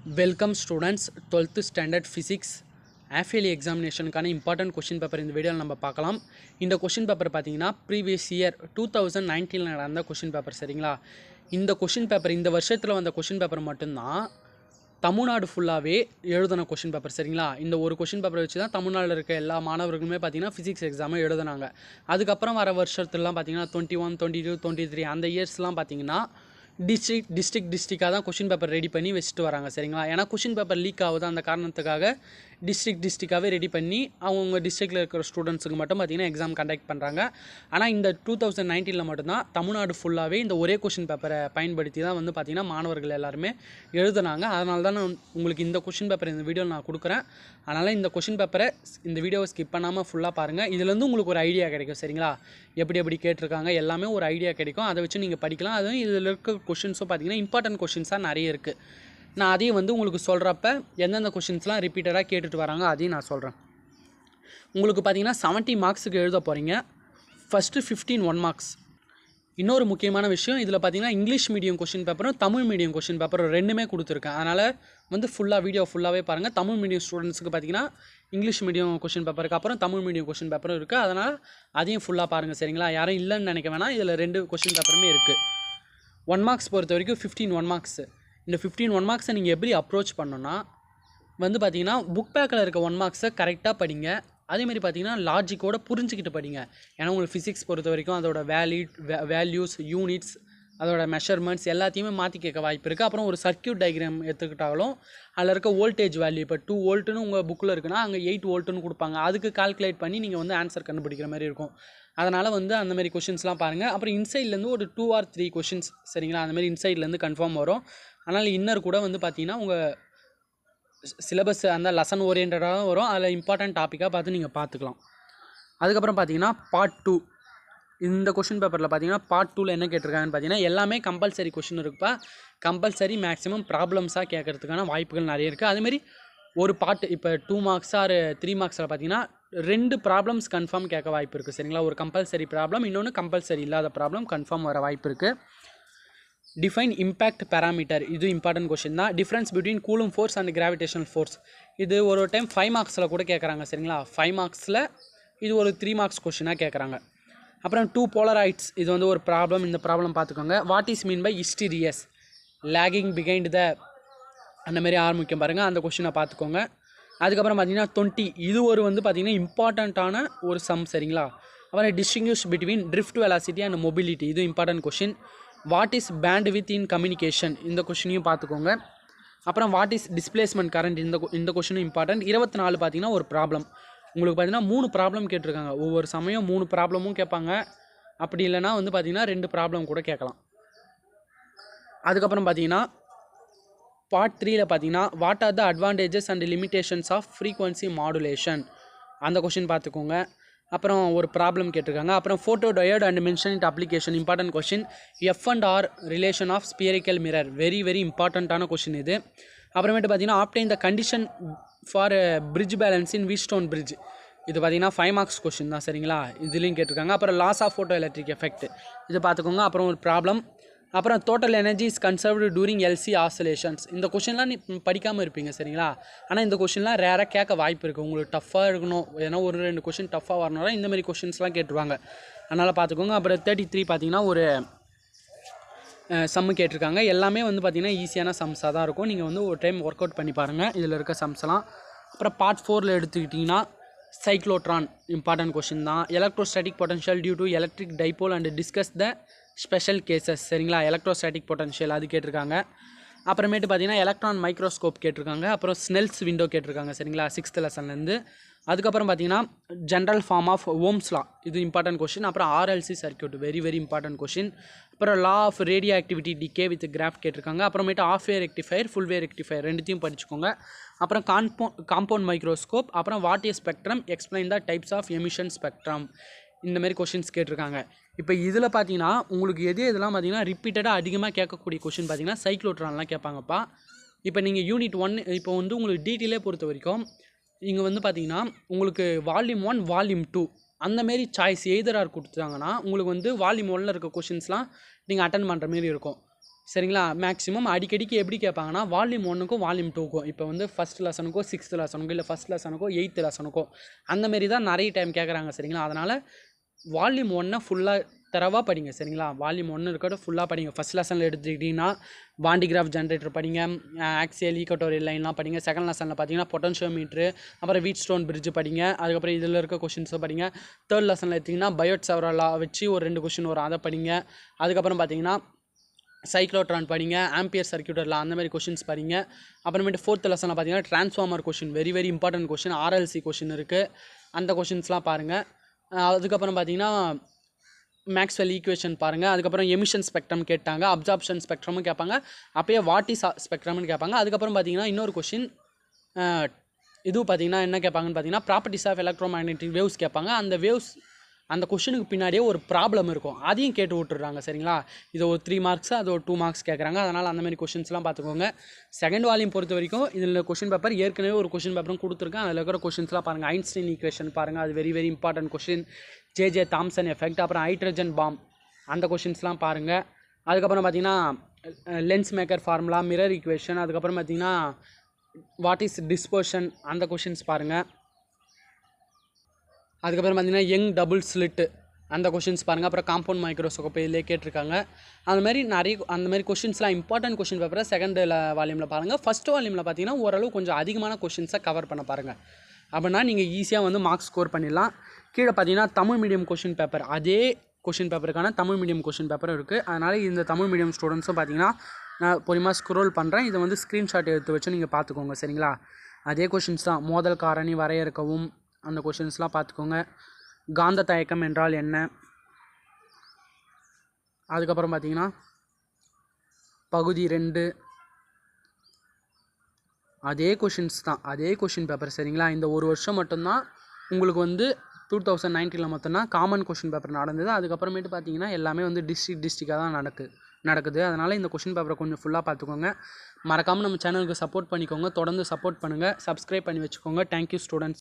Welcome students, 12th standard physics AFELI examinationக்கான important question paper இந்த வீடியோவில் நம்ம பார்க்கலாம். இந்த question paper பார்த்தீங்கன்னா previous year 2019 நடந்த question paper சரிங்களா. இந்த question paper இந்த வருஷத்தில் வந்த question paper மட்டும்தான் தமிழ்நாடு ஃபுல்லாகவே எழுதின கொஷின் பேப்பர் சரிங்களா. இந்த ஒரு கொஷின் பேப்பர் வச்சு தான் தமிழ்நாட்டில் இருக்க எல்லா மாணவர்களுமே பார்த்தீங்கன்னா ஃபிசிக்ஸ் எக்ஸாமை எழுதுனாங்க. அதுக்கப்புறம் வர வருஷத்துலலாம் பார்த்தீங்கன்னா 21, 22, 23 அந்த இயர்ஸ்லாம் பார்த்தீங்கன்னா டிஸ்ட்ரிக்டாக தான் கொஷின் பேப்பர் ரெடி பண்ணி வச்சுட்டு வராங்க சரிங்களா. ஏன்னா கொஷின் பேப்பர் லீக் ஆகுது, அந்த காரணத்துக்காக டிஸ்ட்ரிக்டாகவே ரெடி பண்ணி அவங்க டிஸ்ட்ரிக்டில் இருக்கிற ஸ்டூடெண்ட்ஸுக்கு மட்டும் பார்த்திங்கன்னா எக்ஸாம் கண்டக்ட் பண்ணுறாங்க. ஆனால் இந்த 2019 மட்டும்தான் தமிழ்நாடு ஃபுல்லாகவே இந்த ஒரே கொஷின் பேப்பரை பயன்படுத்தி தான் வந்து பார்த்திங்கன்னா மாணவர்கள் எல்லாருமே எழுதுனாங்க. அதனால தான் நான் உங்களுக்கு இந்த கொஷின் பேப்பர் இந்த வீடியோ நான் கொடுக்குறேன். அதனால் இந்த கொஷின் பேப்பரை இந்த வீடியோவை ஸ்கிப் பண்ணாமல் ஃபுல்லாக பாருங்கள். இதுலேருந்து உங்களுக்கு ஒரு ஐடியா கிடைக்கும் சரிங்களா. எப்படி கேட்டிருக்காங்க எல்லாமே ஒரு ஐடியா கிடைக்கும், அதை வச்சு நீங்கள் படிக்கலாம். அதுவும் இதில் இருக்க கொஷின்ஸும் பார்த்திங்கன்னா இம்பார்ட்டன்ட் கொஷின்ஸாக நிறைய இருக்குது. நான் அதையும் வந்து உங்களுக்கு சொல்கிறப்ப எந்தெந்த கொஷின்ஸ்லாம் ரிப்பீட்டடாக கேட்டுட்டு வராங்க அதையும் நான் சொல்கிறேன். உங்களுக்கு பார்த்திங்கன்னா 70 மார்க்ஸுக்கு எழுத போகிறீங்க. First 15 1 marks. இன்னொரு முக்கியமான விஷயம், இதில் பார்த்திங்கன்னா இங்கிலீஷ் மீடியம் கொஷின் பேப்பரும் தமிழ் மீடியம் கொஷின் பேப்பரும் ரெண்டுமே கொடுத்துருக்கேன். அதனால் வந்து வீடியோ ஃபுல்லாகவே பாருங்கள். தமிழ் மீடியம் ஸ்டூடெண்ட்ஸுக்கு பார்த்திங்கன்னா இங்கிலீஷ் மீடியம் கொஷின் பேப்பருக்கு அப்புறம் தமிழ் மீடியம் கொஷின் பேப்பரும் இருக்குது. அதனால் அதையும் ஃபுல்லாக பாருங்கள் சரிங்களா. யாரும் இல்லைன்னு நினைக்க வேணாம், இதில் 2 கொஷின் பேப்பருமே இருக்குது. 1 மார்க்ஸ் பொறுத்த வரைக்கும் 15 1 மார்க்ஸு. இந்த 15 1 மார்க்ஸை நீங்கள் எப்படி அப்ரோச் பண்ணணுன்னா வந்து பார்த்திங்கன்னா புக் பேக்கில் இருக்க 1 மார்க்ஸை கரெக்டாக படிங்க. அதேமாதிரி பார்த்திங்கன்னா லாஜிக்கோடு புரிஞ்சுக்கிட்டு படிங்க. ஏன்னா உங்களுக்கு ஃபிசிக்ஸ் பொறுத்த வரைக்கும் அதோட வேல்யூஸ், யூனிட்ஸ், அதோட மெஷர்மெண்ட்ஸ் எல்லாத்தையுமே மாற்றி கேட்க வாய்ப்பு இருக்குது. அப்புறம் ஒரு சர்க்யூட் டயக்ராம் எடுத்துக்கிட்டாலும் அதில் இருக்க வோல்டேஜ் வேல்யூ இப்போ 2 வோல்ட்டுன்னு உங்கள் புக்கில் இருக்குன்னா அங்கே 8 வோல்ட்டுன்னு கொடுப்பாங்க. அதுக்கு கால்குலேட் பண்ணி நீங்கள் வந்து ஆன்சர் கண்டுபிடிக்கிற மாதிரி இருக்கும். அதனால் வந்து அந்தமாதிரி கொஷின்ஸ்லாம் பாருங்கள். அப்புறம் இன்சைட்லேருந்து ஒரு 2 or 3 கொஷின்ஸ் சரிங்களா, அந்தமாதிரி இன்சைட்லேருந்து கன்ஃபார்ம் வரும். அதனால் இன்னர் கூட வந்து பார்த்திங்கன்னா உங்கள் சிலபஸ் அந்த லெசன் ஓரியன்டாக வரும். அதில் இம்பார்ட்டன்ட் டாப்பிக்காக பார்த்து நீங்கள் பார்த்துக்கலாம். அதுக்கப்புறம் பார்த்தீங்கன்னா பார்ட் 2 இந்த கொஷின் பேப்பரில் பார்த்தீங்கன்னா பார்ட் 2ல் என்ன கேட்டிருக்காங்கன்னு பார்த்தீங்கன்னா எல்லாமே கம்பல்சரி கொஷின் இருக்குப்பா. கம்பல்சரி மேக்ஸிமம் ப்ராப்ளம்ஸாக கேட்கறதுக்கான வாய்ப்புகள் நிறைய இருக்குது. அதுமாரி ஒரு பார்ட் இப்போ 2 மார்க்ஸ் ஆர் 3 மார்க்ஸில் பார்த்தீங்கன்னா 2 ப்ராப்ளம்ஸ் கன்ஃபார்ம் கேட்க வாய்ப்பு இருக்குது சரிங்களா. ஒரு கம்பல்சரி ப்ராப்ளம், இன்னொன்று கம்பல்சரி இல்லாத ப்ராப்ளம் கன்ஃபார்ம் வர வாய்ப்பு இருக்குது. டிஃபைன் இம்பேக்ட் பேராமீட்டர், இது இம்பார்ட்டன்ட் கொஷின் தான். Difference between coulomb force and gravitational force, இது ஒரு டைம் 5 மார்க்ஸில் கூட கேட்குறாங்க சரிங்களா. 5 மார்க்ஸில் இது ஒரு 3 மார்க்ஸ் கொஷினாக கேட்குறாங்க. அப்புறம் 2 போலரைட்ஸ், இது வந்து ஒரு ப்ராப்ளம். இந்த ப்ராப்ளம் பார்த்துக்கோங்க. What is mean by hysteresis, lagging behind the, அந்தமாரி ஆரம்பிக்கும் பாருங்கள், அந்த கொஷினை பார்த்துக்கோங்க. அதுக்கப்புறம் பார்த்தீங்கன்னா 20, இது ஒரு வந்து பார்த்திங்கன்னா இம்பார்ட்டண்ட்டான ஒரு சம் சரிங்களா. அப்புறம் distinguish between drift velocity and mobility, இது important question. What is bandwidth in communication, இந்த கொஷினையும் பார்த்துக்கோங்க. அப்புறம் வாட் இஸ் டிஸ்பிளேஸ்மெண்ட் கரண்ட், இந்த கொஷினும் இம்பார்ட்டன்ட். 24 பார்த்தீங்கன்னா ஒரு ப்ராப்ளம். உங்களுக்கு பார்த்தீங்கன்னா 3 ப்ராப்ளம் கேட்டிருக்காங்க. ஒவ்வொரு சமயம் 3 ப்ராப்ளமும் கேட்பாங்க. அப்படி இல்லைனா வந்து பார்த்திங்கன்னா 2 ப்ராப்ளம் கூட கேட்கலாம். அதுக்கப்புறம் பார்த்தீங்கன்னா பார்ட் 3ல் பார்த்தீங்கன்னா what are the advantages and limitations of frequency modulation, அந்த கொஷின் பார்த்துக்கோங்க. அப்புறம் ஒரு ப்ராப்ளம் கேட்டிருக்காங்க. அப்புறம் photo diode and mention it application, important question. F and R relation of spherical mirror, very இம்பார்ட்டண்ட்டான கொஷின் இது. அப்புறமேட்டு பார்த்தீங்கன்னா obtain the condition for bridge balance in Wheatstone bridge, இது பார்த்தீங்கன்னா 5 மார்க்ஸ் கொஷின் தான் சரிங்களா. இதுலேயும் கேட்டிருக்காங்க. அப்புறம் laws of photoelectric effect, இது பார்த்துக்கோங்க. அப்புறம் ஒரு ப்ராப்ளம். அப்புறம் total energy is conserved during LC oscillations, இந்த கொஷின்லாம் நீ படிக்காமல் இருப்பீங்க சரிங்களா. ஆனால் இந்த கொஷின்லாம் ரேராக கேட்க வாய்ப்பு இருக்குது. உங்களுக்கு டஃப்பாக இருக்கணும், ஏன்னா ஒரு 2 கொஷின் டஃப்பாக வரணும்னா இந்தமாதிரி கொஷின்ஸ்லாம் கேட்டுருவாங்க. அதனால் பார்த்துக்கோங்க. அப்புறம் 33 பார்த்தீங்கன்னா ஒரு சம்மு கேட்டிருக்காங்க. எல்லாமே வந்து பார்த்திங்கன்னா ஈஸியான சம்ஸாக தான் இருக்கும். நீங்கள் வந்து ஒரு டைம் ஒர்க் அவுட் பண்ணி பாருங்கள் இதில் இருக்க சம்ஸ்லாம். அப்புறம் பார்ட் 4ல் எடுத்துக்கிட்டிங்கன்னா சைக்ளோட்ரான், இம்பார்ட்டன்ட் கொஷின் தான். Electrostatic potential due to electric dipole and discuss the special cases சரிங்களா. எலக்ட்ரோஸ்டாட்டிக் பொட்டன்ஷியல் அது கேட்டிருக்காங்க. அப்புறமேட்டு பார்த்தீங்கன்னா எலக்ட்ரான் மைக்ரோஸ்கோப் கேட்டிருக்காங்க. அப்புறம் ஸ்னெல்ஸ் விண்டோ கேட்டிருக்காங்க சரிங்களா 6th லெசன்லேருந்து. அதுக்கப்புறம் பார்த்தீங்கன்னா general form of Ohm's law, இது இம்பார்ட்டன்ட் கொஷின். அப்புறம் RLC circuit, very important question. அப்புறம் law of radioactivity decay with graph கேட்டிருக்காங்க. அப்புறமேட்டு of wave rectifier, full wave rectifier, ரெண்டுத்தையும் படிச்சுக்கோங்க. அப்புறம் காம்பவுண்ட் மைக்ரோஸ்கோப். அப்புறம் what is spectrum, explain the types of emission spectrum, இந்தமாரி questions கேட்டிருக்காங்க. இப்போ இதில் பார்த்தீங்கன்னா உங்களுக்கு இதெல்லாம் பார்த்தீங்கன்னா ரிப்பீட்டடாக அதிகமாக கேட்கக்கூடிய கொஷின் பார்த்தீங்கன்னா சைக்ளோட்ரான்லாம் கேட்பாங்கப்பா. இப்போ நீங்கள் யூனிட் 1 இப்போ வந்து உங்களுக்கு டீட்டெயிலே பொறுத்த வரைக்கும் இங்கே வந்து பார்த்தீங்கன்னா உங்களுக்கு வால்யூம் 1 வால்யூம் 2 அந்தமாரி சாய்ஸ் எய்தராக கொடுத்துட்டாங்கன்னா உங்களுக்கு வந்து வால்யூம் 1ல் இருக்க கொஷின்ஸ்லாம் நீங்கள் அட்டன் பண்ணுற மாரி இருக்கும். சரிங்களா. மேக்ஸிமம் அடிக்கடிக்கு எப்படி கேட்பாங்கன்னா, வால்யூம் 1க்கும் வால்யூம் 2க்கும் இப்போ வந்து ஃபஸ்ட் லெசனுக்கோ 6th லெசனுக்கோ இல்லை ஃபஸ்ட் லெசனுக்கோ 8th லெசனுக்கோ அந்தமாரி தான் நிறைய டைம் கேட்குறாங்க. சரிங்களா. அதனால் வால்யூம் 1 ஃபுல்லாக தரவாக படிங்க. சரிங்களா. வால்யூம் 1 இருக்கட்டும் ஃபுல்லாக படிங்க. ஃபஸ்ட் லெசனில் எடுத்துக்கிட்டிங்கன்னா வாண்டிகிராஃப் ஜென்ரேட்டர் படிங்க, ஆக்சியல் ஈக்குவட்டோரியல் லைன்லாம் படிங்க. செகண்ட் லெசனில் பார்த்தீங்கன்னா பொட்டன்ஷியோமீட்ரு, அப்புறம் வீட் ஸ்டோன் பிரிட்ஜ் படிங்க. அதுக்கப்புறம் இதில் இருக்க கொஷின்ஸை படிங்க. தேர்ட் லெசனில் எடுத்திங்கன்னா பயோட் செவரலா வச்சு ஒரு 2 கொஷின் வரும், அதை படிங்க. அதுக்கப்புறம் பார்த்தீங்கன்னா சைக்ளோட்ரான் படிங்க, ஆம்பியர் சர்க்யூட்டரில் அந்தமாதிரி கொஷின்ஸ் படிங்க. அப்புறமேட்டு ஃபோர்த் லெசனில் பார்த்தீங்கன்னா transformer question very very important question, RLC question இருக்குது, அந்த கொஷின்ஸ்லாம் பாருங்கள். அதுக்கப்புறம் பார்த்தீங்கன்னா மேக்ஸ்வெல் ஈக்குவேஷன் பாருங்கள். அதுக்கப்புறம் எமிஷன் ஸ்பெக்ட்ரம் கேட்டாங்க, அப்சார்ப்ஷன் ஸ்பெக்ட்ரமும் கேட்பாங்க, அப்போயே வாட் இஸ் ஸ்பெக்ட்ரம்னு கேட்பாங்க. அதுக்கப்புறம் பார்த்தீங்கன்னா இன்னொரு கொஷின் இதுவும் பார்த்தீங்கன்னா என்ன கேட்பாங்கன்னு பார்த்தீங்கன்னா properties of electromagnetic waves கேட்பாங்க. அந்த வேவ்ஸ் அந்த கொஷனுக்கு பின்னாடியே ஒரு ப்ராப்ளம் இருக்கும், அதையும் கேட்டு விட்டுறாங்க. சரிங்களா. இது ஒரு 3 மார்க்ஸ், அது ஒரு 2 மார்க்ஸ் கேட்குறாங்க. அதனால் அந்தமாதிரி கொஷின்ஸ்லாம் பார்த்துக்கோங்க. செகண்ட் வால்யூம் பொறுத்த வரைக்கும் இதில் கொஷின் பேப்பர் ஏற்கனவே ஒரு கொஷின் பேப்பரும் கொடுத்துருக்கேன். அதில் இருக்கிற கொஷின்ஸ்லாம் பாருங்கள். ஐன்ஸ்டீன் ஈக்குவேஷன் பாருங்கள், அது very very important question. J Thomson effect, அப்புறம் ஹைட்ரஜன் பாம், அந்த கொஷின்ஸ்லாம் பாருங்கள். அதுக்கப்புறம் பார்த்தீங்கன்னா lens maker formula, mirror equation, அதுக்கப்புறம் பார்த்தீங்கன்னா வாட் இஸ் டிஸ்பர்ஷன், அந்த கொஷின்ஸ் பாருங்கள். அதுக்கப்புறம் பார்த்தீங்கன்னா யங் டபுள் ஸ்லிட்டு, அந்த கொஷின்ஸ் பாருங்கள். அப்புறம் காம்பவுண்ட் மைக்ரோஸ்கோப் இதிலே கேட்டிருக்காங்க. அந்தமாதிரி அந்தமாதிரி கொஷின்ஸ்லாம் இம்பார்ட்டன்ட் கொஷின் பேப்பரை செகண்ட் வால்யூமில் பாருங்கள். ஃபஸ்ட் வால்யூமில் பார்த்தீங்கன்னா ஓரளவு கொஞ்சம் அதிகமான கொஷின்ஸை கவர் பண்ண பாருங்கள். அப்படின்னா நீங்கள் ஈஸியாக வந்து மார்க்ஸ் ஸ்கோர் பண்ணிடலாம். கீழே பார்த்தீங்கன்னா தமிழ் மீடியம் கொஷின் பேப்பர், அதே கொஷின் பேப்பருக்கான தமிழ் மீடியம் கொஷின் பேப்பரும் இருக்குது. அதனால் இந்த தமிழ் மீடியம் ஸ்டூடெண்ட்ஸும் பார்த்தீங்கன்னா நான் பொறுமையாக ஸ்க்ரோல் பண்ணுறேன், இதை வந்து ஸ்க்ரீன்ஷாட் எடுத்து வச்சு நீங்கள் பார்த்துக்கோங்க. சரிங்களா. அதே கொஷின்ஸ் தான். மோதல் காரணி வரையறுக்கவும், அந்த கொஷின்ஸ்லாம் பார்த்துக்கோங்க. காந்த தயக்கம் என்றால் என்ன, அதுக்கப்புறம் பார்த்தீங்கன்னா பகுதி 2 அதே கொஷின்ஸ் தான், அதே கொஷின் பேப்பர். சரிங்களா. இந்த ஒரு வருஷம் மட்டும்தான் உங்களுக்கு வந்து 2019 மட்டும்தான் காமன் கொஷின் பேப்பர் நடந்தது. அதுக்கப்புறமேட்டு பார்த்தீங்கன்னா எல்லாமே வந்து டிஸ்ட்ரிக்டாக தான் நடக்குது. அதனால் இந்த கொஷின் பேப்பரை கொஞ்சம் ஃபுல்லாக பார்த்துக்கோங்க. மறக்காமல் நம்ம சேனலுக்கு சப்போர்ட் பண்ணிக்கோங்க, தொடர்ந்து சப்போர்ட் பண்ணுங்கள், சப்ஸ்கிரைப் பண்ணி வச்சுக்கோங்க. Thank you students.